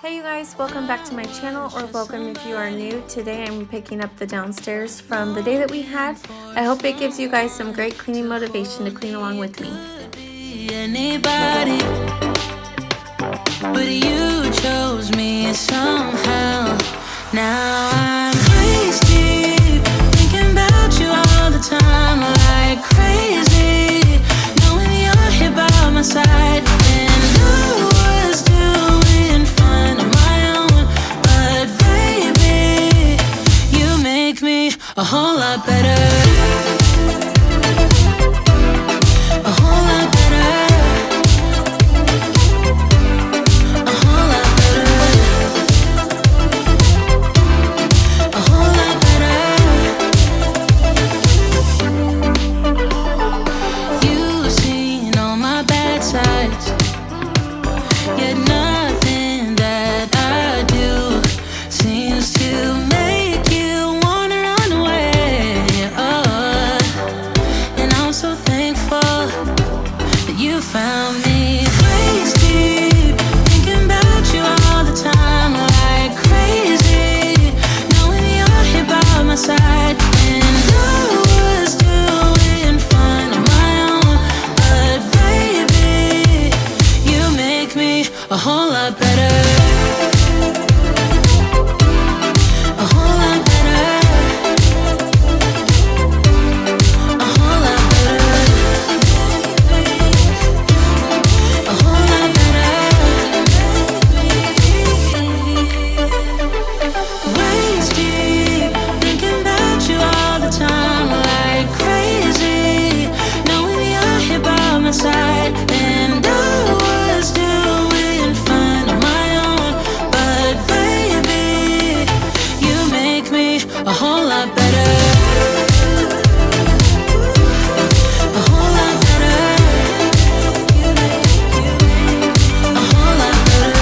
Hey you guys, welcome back to my channel, or welcome if you are new. Today I'm picking up the downstairs from the day that we had. I hope it gives you guys some great cleaning motivation to clean along with me. Anybody, but you chose me somehow. Now I'm crazy, thinking about you all the time, like crazy, knowing you're here by my side. And I was doing fine on my own, but baby, you make me a whole lot better. A whole lot better. A whole lot better. A whole lot better. A whole lot better. Waist deep, thinking about you all the time, like crazy, knowing you're here by my side. And I was doing fine on my own, but baby, you make me a whole lot better. A whole lot better. A whole lot better. A whole lot better.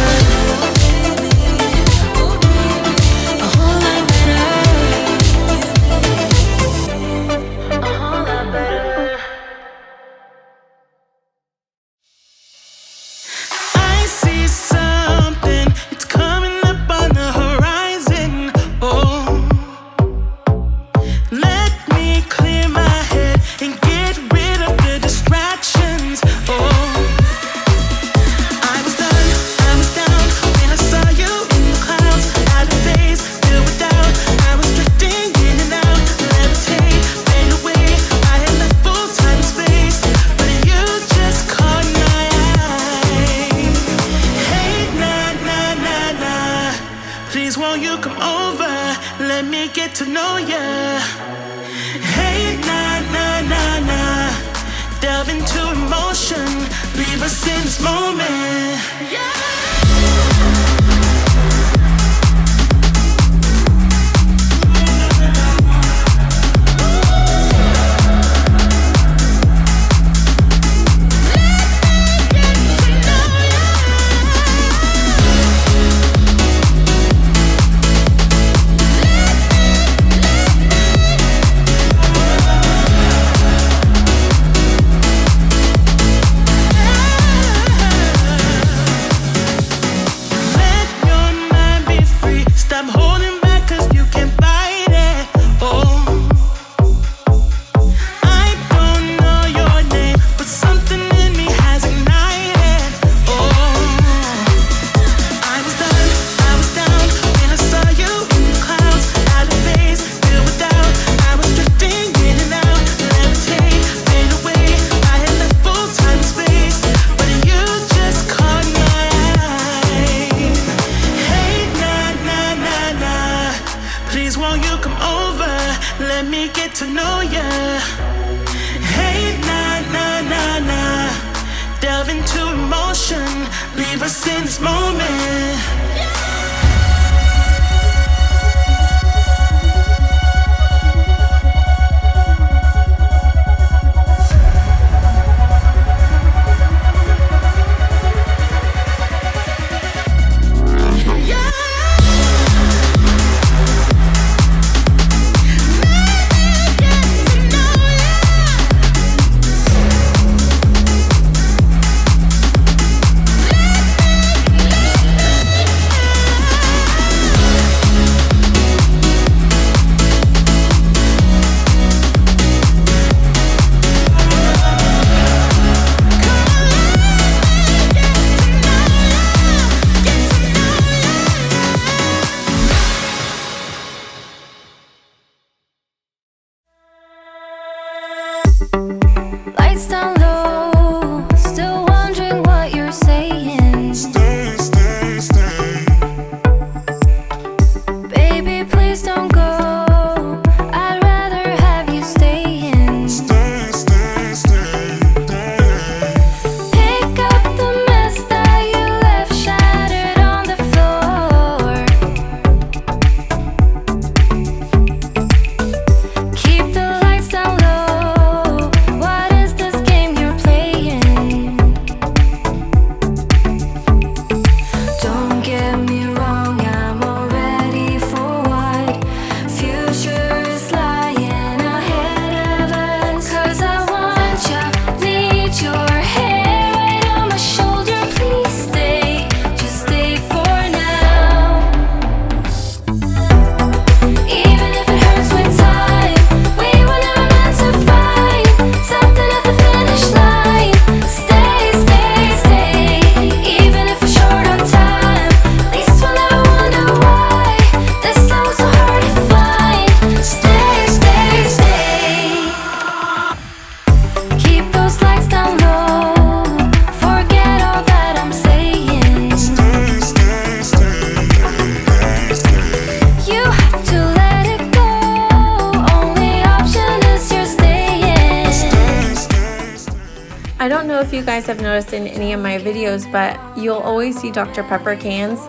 A whole lot better. I see something, it's coming up on the horizon. Oh, let me clear my head and get rid of the distractions. Oh, I was down when I saw you in the clouds. Out of phase, filled with doubt. I was drifting in and out, levitate, fade away. I had left full time and space, but you just caught my eye. Hey, nah, please won't you come over? Let me get to know ya. Hey, nah, delve into emotion, leave us in this moment. Let your mind be free. Stop holding back, 'cause you can't fight it. Oh, I don't know your name, but something in me has ignited. Oh, I was down when I saw you in the clouds. Out of phase, filled with doubt. I was drifting in and out, levitate, fade away. I had left full time and space, but you just caught my eye. Hey, nah, please won't you come over? Let me get to know ya. Hey, nah, delve into emotion, leave us in this moment. guys have noticed in any of my videos, but you'll always see Dr. Pepper cans.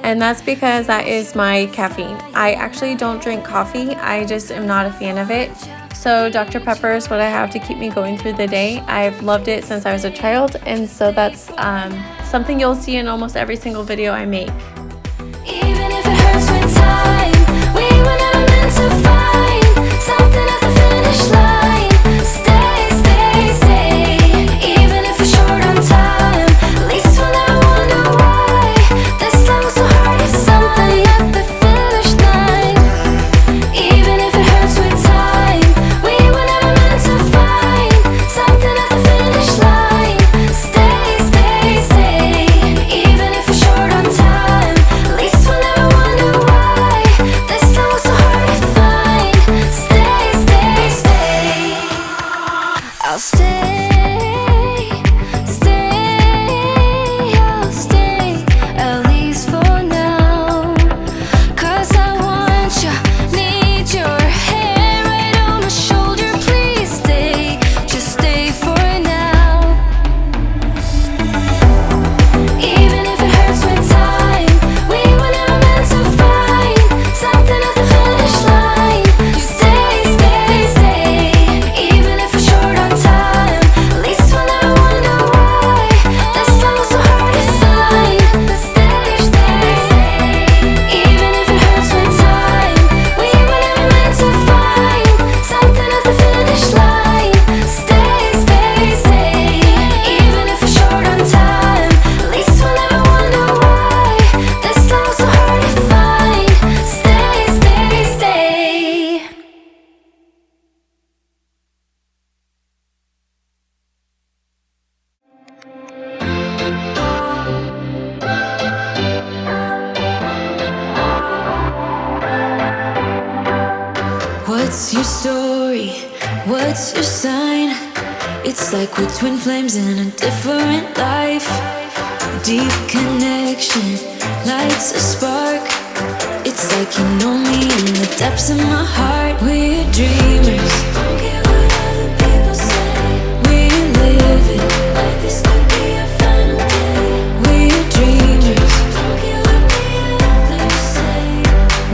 And that's because that is my caffeine. I actually don't drink coffee. I just am not a fan of it. So Dr. Pepper is what I have to keep me going through the day. I've loved it since I was a child. And so that's something you'll see in almost every single video I make. Even if it hurts with time, we were never meant to find something at the finish line. Stay, stay, stay. Even if we're short on time, at least we'll never wonder why this love was so hard. If something at the finish line. Even if it hurts with time, we were never meant to find something at the finish line. Stay, stay, stay. Even if we're short on time, at least we'll never wonder why this love was so hard to find. Stay, stay, stay. I'll stay, stay, I'll stay, at least for now. 'Cause I want you, need your hair right on my shoulder. Please stay, just stay for now. Even if it hurts with time, we were never meant to find something at the finish line. Stay, stay, stay. Even if we're short on time, at least we'll never wonder why this love was so hard to find. Stay, stay, stay. Even if it hurts with time, we were never meant to find something at the finish line. Stay, stay, stay. Even if we're short on time, at least we'll never wonder why this love was so hard to find. Stay, stay, stay. What's your story? What's your sign? It's like we're twin flames in a different life. Deep connection lights a spark. It's like you know me in the depths of my heart. We're dreamers. Don't care what other people say. We live it like this could be our final day. We're dreamers. Don't care what the others say.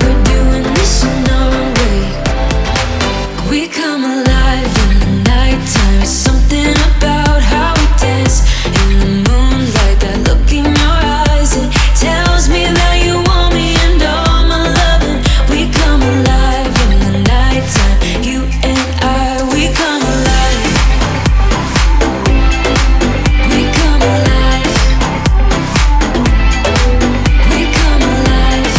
We're doing this in our own way. We come alive in the nighttime. It's something about how we dance in the moonlight. That look in your eyes, it tells me that you want me and all my loving. We come alive in the nighttime. You and I, we come alive. We come alive. We come alive.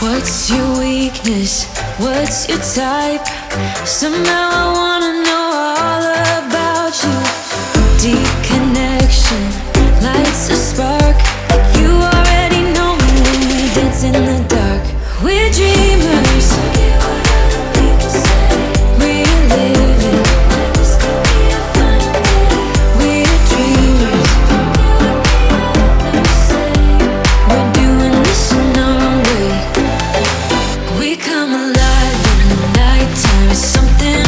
What's your weakness? What's your type? Somehow I wanna know all about you. Deep connection lights a spark. Like you already know me when we dance in the dark. We're dreamers. We live it like this could be our final day. We're dreamers. We're doing this in our own way. We come alive in the nighttime. It's something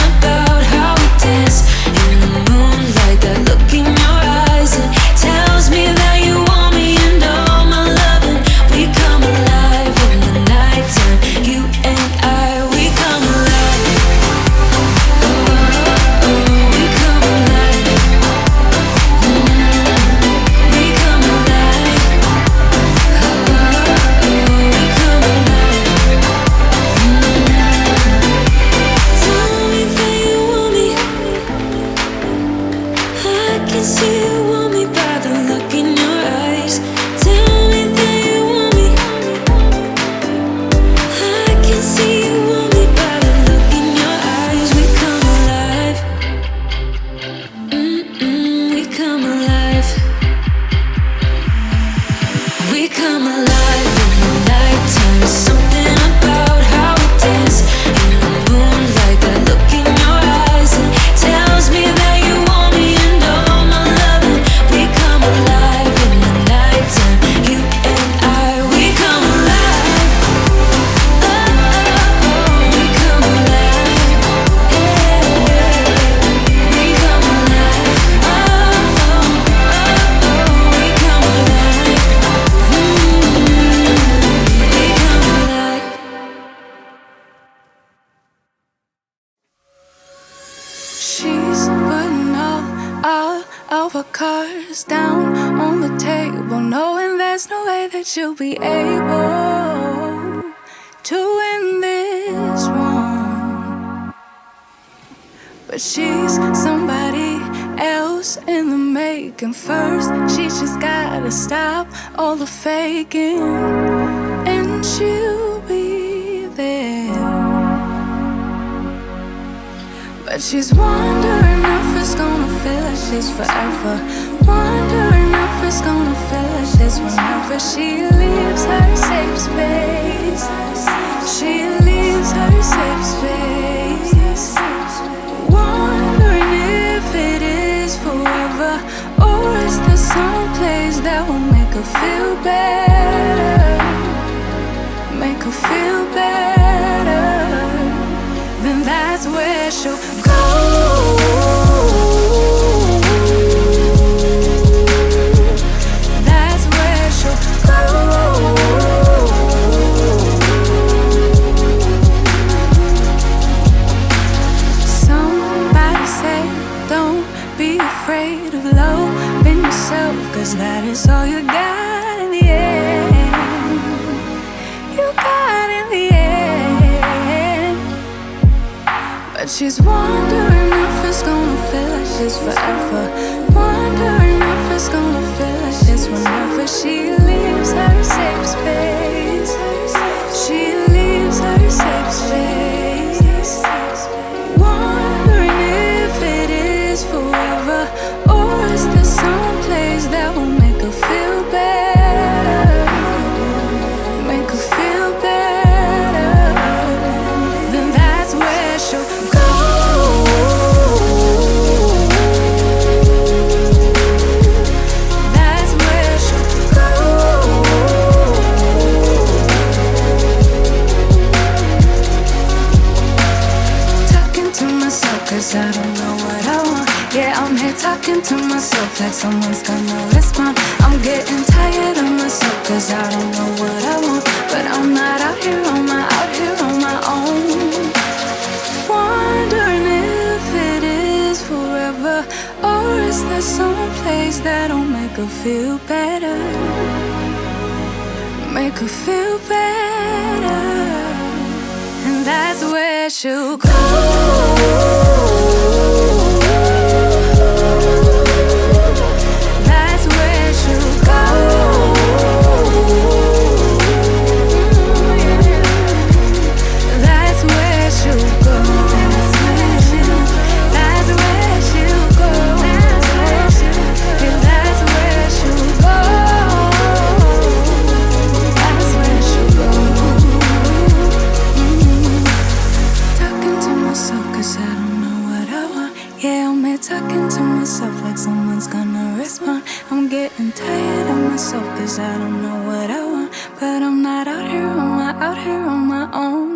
she's putting all of her cards down on the table, knowing there's no way that she'll be able to win this one. But she's somebody else in the making. First, she just gotta stop all the faking, and she'll be there. But she's wondering if it's gonna feel like she's forever. Wondering if it's gonna feel like this whenever she leaves her safe space. She leaves her safe space. Wondering if it is forever, or is there some place that will make her feel better? Make her feel better. Then that's where she'll go. That's where she'll go. Somebody say, don't be afraid of loving yourself, 'cause that is all you got in the end. You got in the end. But she's wondering if it's gonna feel like she's forever. Wondering if it's gonna feel like this whenever she leaves her safe space. She leaves her safe space. Wondering if it is forever, or is there some place that will make her feel better? Make her feel better. Then that's where she'll go. That's where she'll go. Talking to myself 'cause I don't know what I want. Yeah, I'm here talking to myself like someone's gonna respond. I'm getting tired of myself 'cause I don't know what I want. But I'm not out here on my own. Wondering if it is forever, or is there some place that'll make her feel better? Make her feel better. And that's where she'll go. That's where she'll go. That's where she'll go. That's where she'll go. That's where she'll go. That's where she'll go. That's where she'll go. Talking to myself 'cause I don't know what I want. Yeah, I'm here talking to myself like someone's gonna respond. I'm getting tired of myself 'cause I don't know what I want. But I'm not out here on my own.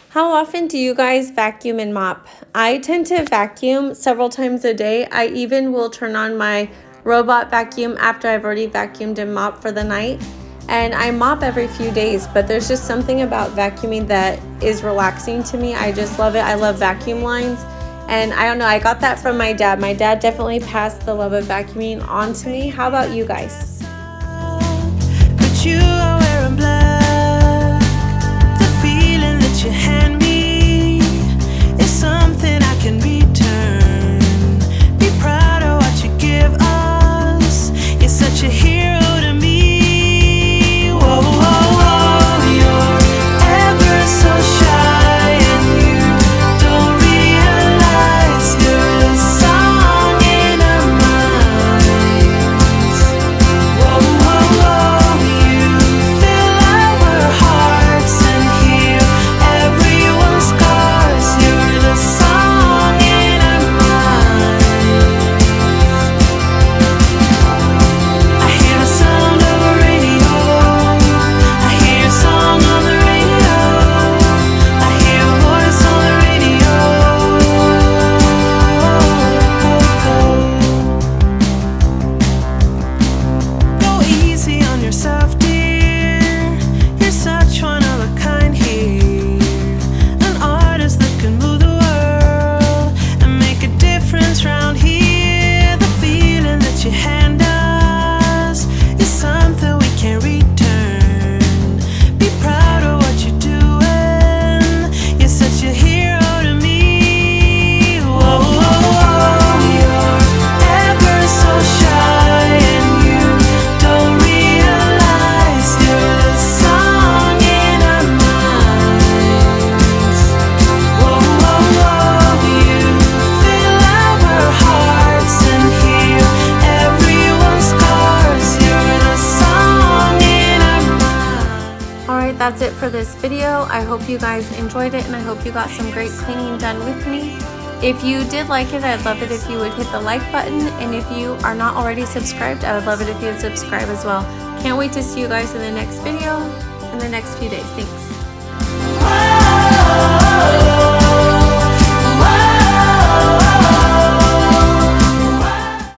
How often do you guys vacuum and mop? I tend to vacuum several times a day. I even will turn on my robot vacuum after I've already vacuumed and mopped for the night. And I mop every few days, but there's just something about vacuuming that is relaxing to me. I just love it. I love vacuum lines. And I don't know, I got that from my dad. My dad definitely passed the love of vacuuming on to me. How about you guys? But you are wearing black. The feeling that you hand me is something I can return. Be proud of what you give us. You're such a hero to me. Whoa, whoa, whoa. You're ever so shy, and you don't realize you're a song in our minds. Whoa. that's it for this video. I hope you guys enjoyed it and I hope you got some great cleaning done with me. If you did like it, I'd love it if you would hit the like button, and if you are not already subscribed, I would love it if you would subscribe as well. Can't wait to see you guys in the next video in the next few days. Thanks.